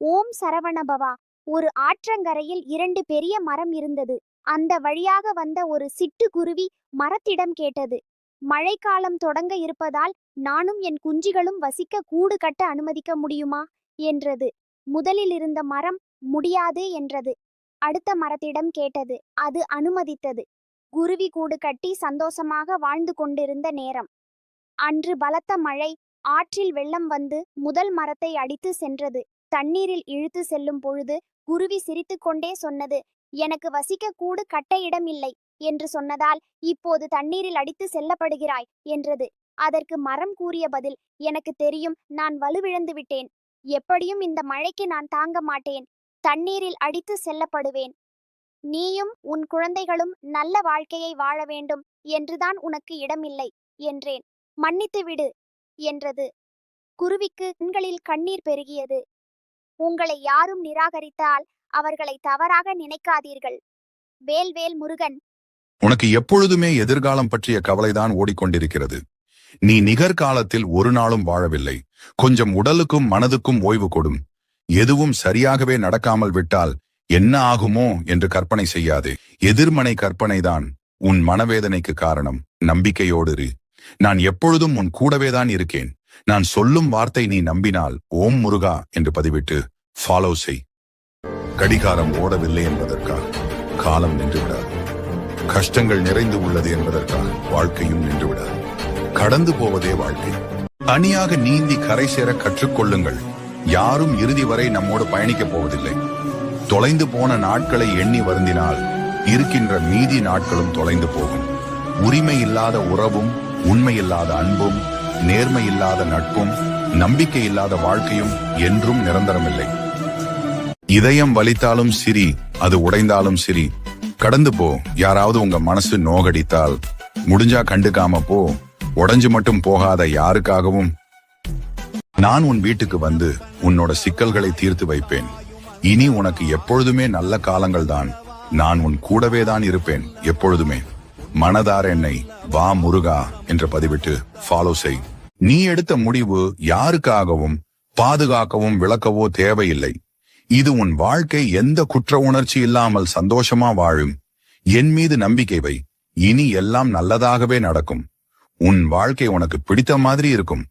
ஓம் சரவணபவா. ஒரு ஆற்றங்கரையில் 2 பெரிய மரம் இருந்தது. அந்த வழியாக வந்த ஒரு சிட்டுக்குருவி மரத்திடம் கேட்டது. மழைக்காலம் தொடங்க இருப்பதால் நானும் என் குஞ்சுகளும் வசிக்க கூடு கட்ட அனுமதிக்க முடியுமா என்றது. முதலில் இருந்த மரம் முடியாது என்றது. அடுத்த மரத்திடம் கேட்டது. அது அனுமதித்தது. குருவி கூடு கட்டி சந்தோஷமாக வாழ்ந்து கொண்டிருந்த நேரம். அன்று பலத்த மழை. ஆற்றில் வெள்ளம் வந்து முதல் மரத்தை அடித்து சென்றது. தண்ணீரில் இழுத்து செல்லும் பொழுது குருவி சிரித்துக்கொண்டே சொன்னது, எனக்கு வசிக்க கூடு கட்ட இடம் இல்லை என்று சொன்னதால் இப்போது தண்ணீரில் அடித்து செல்லப்படுகிறாய் என்றது. அதற்கு மரம் கூறிய பதில், எனக்கு தெரியும், நான் வலுவிழந்து விட்டேன். எப்படியும் இந்த மழைக்கு நான் தாங்க மாட்டேன். தண்ணீரில் அடித்து செல்லப்படுவேன். நீயும் உன் குழந்தைகளும் நல்ல வாழ்க்கையை வாழ வேண்டும் என்றுதான் உனக்கு இடமில்லை என்றேன். மன்னித்து விடு என்றது. குருவிக்கு கண்களில் கண்ணீர் பெருகியது. உங்களை யாரும் நிராகரித்தால் அவர்களை தவறாக நினைக்காதீர்கள். வேல்வேல் முருகன். உனக்கு எப்பொழுதுமே எதிர்காலம் பற்றிய கவலைதான் ஓடிக்கொண்டிருக்கிறது. நீ நிகர்காலத்தில் ஒரு நாளும் வாழவில்லை. கொஞ்சம் உடலுக்கும் மனதுக்கும் ஓய்வு கொடும். எதுவும் சரியாகவே நடக்காமல் விட்டால் என்ன ஆகுமோ என்று கற்பனை செய்யாதே. எதிர்மனை கற்பனைதான் உன் மனவேதனைக்கு காரணம். நம்பிக்கையோடு இரு. நான் எப்பொழுதும் உன் கூடவேதான் இருக்கேன். நான் சொல்லும் வார்த்தை நீ நம்பினால் ஓம் முருகா என்று பதிவிட்டு ஃபாலோ செய். கடிகாரம் ஓடவில்லை என்பதற்காக காலம் நின்றுவிடாது. கஷ்டங்கள் நிறைந்து உள்ளது என்பதற்காக வாழ்க்கையும் நின்றுவிடாது. கடந்து போவதே வாழ்க்கை. தனியாக நீந்தி கரை சேர கற்றுக்கொள்ளுங்கள். யாரும் இறுதி வரை நம்மோடு பயணிக்கப் போவதில்லை. தொலைந்து போன நாட்களை எண்ணி வருந்தினால் இருக்கின்ற மீதி நாட்களும் தொலைந்து போகும். உரிமை இல்லாத உறவும், உண்மையில்லாத அன்பும், நேர்மை இல்லாத நட்பும், நம்பிக்கை இல்லாத வாழ்க்கையும் என்றும் நிரந்தரமில்லை. இதயம் வலித்தாலும் சிரி, அது உடைந்தாலும் சிரி. கடந்து போ. யாராவது உங்க மனசு நோகடித்தால் முடிஞ்சா கண்டுக்காம போ. உடைஞ்சு மட்டும் போகாத யாருக்காகவும். நான் உன் வீட்டுக்கு வந்து உன்னோட சிக்கல்களை தீர்த்து வைப்பேன். இனி உனக்கு எப்பொழுதுமே நல்ல காலங்கள் தான். நான் உன் கூடவே தான் இருப்பேன் எப்பொழுதுமே. மனதார என்னை வா முருகா என்று பதிவிட்டு ஃபாலோ செய். நீ எடுத்த முடிவு யாருக்காகவும் பாதுகாக்கவும் விளக்கவோ தேவையில்லை. இது உன் வாழ்க்கை. எந்த குற்ற உணர்ச்சி இல்லாமல் சந்தோஷமா வாழும். என் மீது நம்பிக்கை வை. இனி எல்லாம் நல்லதாகவே நடக்கும். உன் வாழ்க்கை உனக்கு பிடித்த மாதிரி இருக்கும்.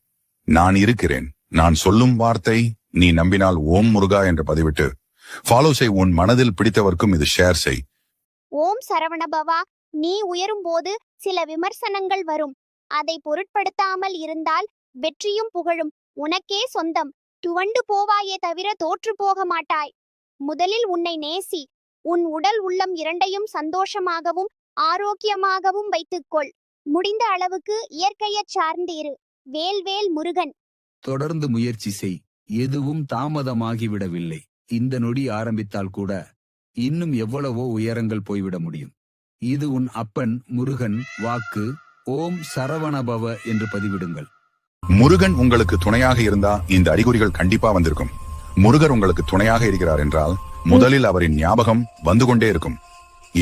நான் இருக்கிறேன். நான் சொல்லும் வார்த்தை நீ நம்பினால் ஓம் முருகா என்று பதிவிட்டு ஃபாலோ செய். உன் மனதில் பிடித்தவர்க்கும் இது ஷேர் செய். ஓம் சரவணபவா. நீ உயரும் போது சில விமர்சனங்கள் வரும். அதை பொருட்படுத்தாமல் இருந்தால் வெற்றியும் புகழும் உனக்கே சொந்தம். துவண்டு போவாயே தவிர தோற்று போக மாட்டாய். முதலில் உன்னை நேசி. உன் உடல் உள்ளம் இரண்டையும் சந்தோஷமாகவும் ஆரோக்கியமாகவும் வைத்துக்கொள். முடிந்த அளவுக்கு இயற்கையைச் சார்ந்திரு. வேல்வேல் முருகன். தொடர்ந்து முயற்சி செய். எதுவும் தாமதமாகிவிடவில்லை. இந்த நொடி ஆரம்பித்தால் கூட இன்னும் எவ்வளவோ உயரங்கள் போய்விட முடியும். இது உன் அப்பன் முருகன் வாக்கு. ஓம் சரவணபவ என்று பதிவிடுங்கள். முருகன் உங்களுக்கு துணையாக இருந்தா இந்த அறிகுறிகள் கண்டிப்பா வந்திருக்கும். முருகர் உங்களுக்கு துணையாக இருக்கிறார் என்றால் முதலில் அவரின் ஞாபகம் வந்து கொண்டே இருக்கும்.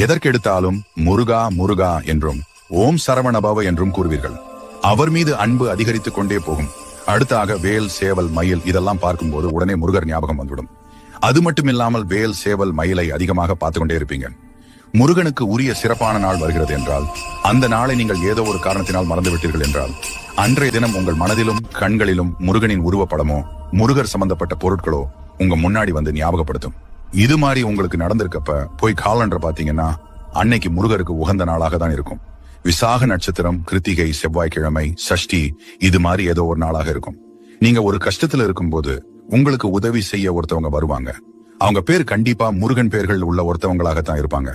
எதற்கெடுத்தாலும் முருகா முருகா என்றும் ஓம் சரவணபவ என்றும் கூறுவீர்கள். அவர் மீது அன்பு அதிகரித்துக் கொண்டே போகும். அடுத்தாக வேல், சேவல், மயில் இதெல்லாம் பார்க்கும்போது உடனே முருகர் ஞாபகம் வந்துவிடும். அது மட்டும் இல்லாமல் வேல், சேவல், மயிலை அதிகமாக பார்த்து கொண்டே இருப்பீங்க. முருகனுக்கு உரிய சிறப்பான நாள் வருகிறது என்றால் அந்த நாளை நீங்கள் ஏதோ ஒரு காரணத்தினால் மறந்துவிட்டீர்கள் என்றால் அன்றைய தினம் உங்கள் மனதிலும் கண்களிலும் முருகனின் உருவப்படமோ முருகர் சம்பந்தப்பட்ட பொருட்களோ உங்க முன்னாடி வந்து ஞாபகப்படுத்தும். இது மாதிரி உங்களுக்கு நடந்திருக்கப்ப போய் காலண்டர் பாத்தீங்கன்னா அன்னைக்கு முருகருக்கு உகந்த நாளாக தான் இருக்கும். விசாக நட்சத்திரம், கிருத்திகை, செவ்வாய்க்கிழமை, சஷ்டி இது மாதிரி ஏதோ ஒரு நாளாக இருக்கும். நீங்க ஒரு கஷ்டத்துல இருக்கும்போது உங்களுக்கு உதவி செய்ய ஒருத்தவங்க வருவாங்க. அவங்க பேர் கண்டிப்பா முருகன் பேர்கள் உள்ள ஒருத்தவங்களாகத்தான் இருப்பாங்க.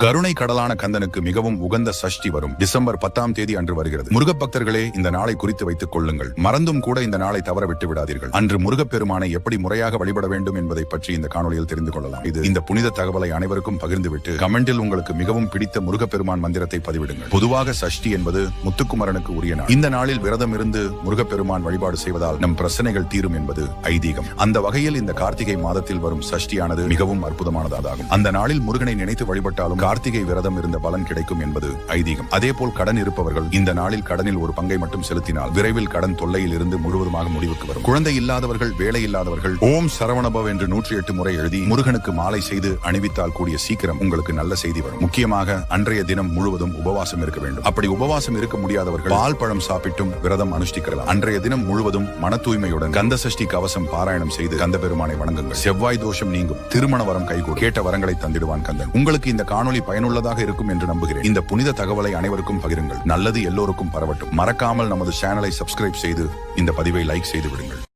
கருணை கடலான கந்தனுக்கு மிகவும் உகந்த சஷ்டி வரும் டிசம்பர் 10ஆம் தேதி அன்று வருகிறது. முருக பக்தர்களே, இந்த நாளை குறித்து வைத்துக் கொள்ளுங்கள். மறந்தும் கூட இந்த நாளை தவற விட்டு விடாதீர்கள். அன்று முருகப்பெருமானை எப்படி முறையாக வழிபட வேண்டும் என்பதை பற்றி இந்த காணொலியில் தெரிந்து கொள்ளலாம். இந்த புனித தகவலை அனைவருக்கும் பகிர்ந்துவிட்டு கமெண்டில் உங்களுக்கு மிகவும் பிடித்த முருகப்பெருமான் மந்திரத்தை பதிவிடுங்கள். பொதுவாக சஷ்டி என்பது முத்துக்குமரனுக்கு உரிய நாள். இந்த நாளில் விரதம் இருந்து முருகப்பெருமான் வழிபாடு செய்வதால் நம் பிரச்சனைகள் தீரும் என்பது ஐதீகம். அந்த வகையில் இந்த கார்த்திகை மாதத்தில் வரும் சஷ்டியானது மிகவும் அற்புதமானதாகும். அந்த நாளில் முருகனை நினைத்து வழிபட்டாலும் கார்த்திகை விரதம் இருந்த பலன் கிடைக்கும் என்பது ஐதீகம். அதேபோல் கடன் இருப்பவர்கள் இந்த நாளில் கடனில் ஒரு பங்கை மட்டும் செலுத்தினால் விரைவில் கடன் தொல்லையில் இருந்து முழுவதுமாக முடிவுக்கு வரும். குழந்தை இல்லாதவர்கள், வேலை இல்லாதவர்கள் ஓம் சரவணபவ் என்று 108 முறை எழுதி முருகனுக்கு மாலை செய்து அணிவித்தால் கூடிய சீக்கிரம் உங்களுக்கு நல்ல செய்தி வரும். முக்கியமாக அன்றைய தினம் முழுவதும் உபவாசம் இருக்க வேண்டும். அப்படி உபவாசம் இருக்க முடியாதவர்கள் பால் பழம் சாப்பிட்டும் விரதம் அனுஷ்டிக்கலாம். அன்றைய தினம் முழுவதும் மன தூய்மையுடன் கந்த சஷ்டி கவசம் பாராயணம் செய்து கந்த பெருமானை வணங்குங்கள். செவ்வாய் தோஷம் நீங்கும், திருமண வரம் கைகூடும், கேட்ட வரங்களை தந்திடுவான் கந்தன். உங்களுக்கு இந்த காணொளி பயனுள்ளதாக இருக்கும் என்று நம்புகிறேன். இந்த புனித தகவலை அனைவருக்கும் பகிருங்கள். நல்லது எல்லோருக்கும் பரவட்டும். மறக்காமல் நமது சேனலை சப்ஸ்கிரைப் செய்து இந்த பதிவை லைக் செய்து விடுங்கள்.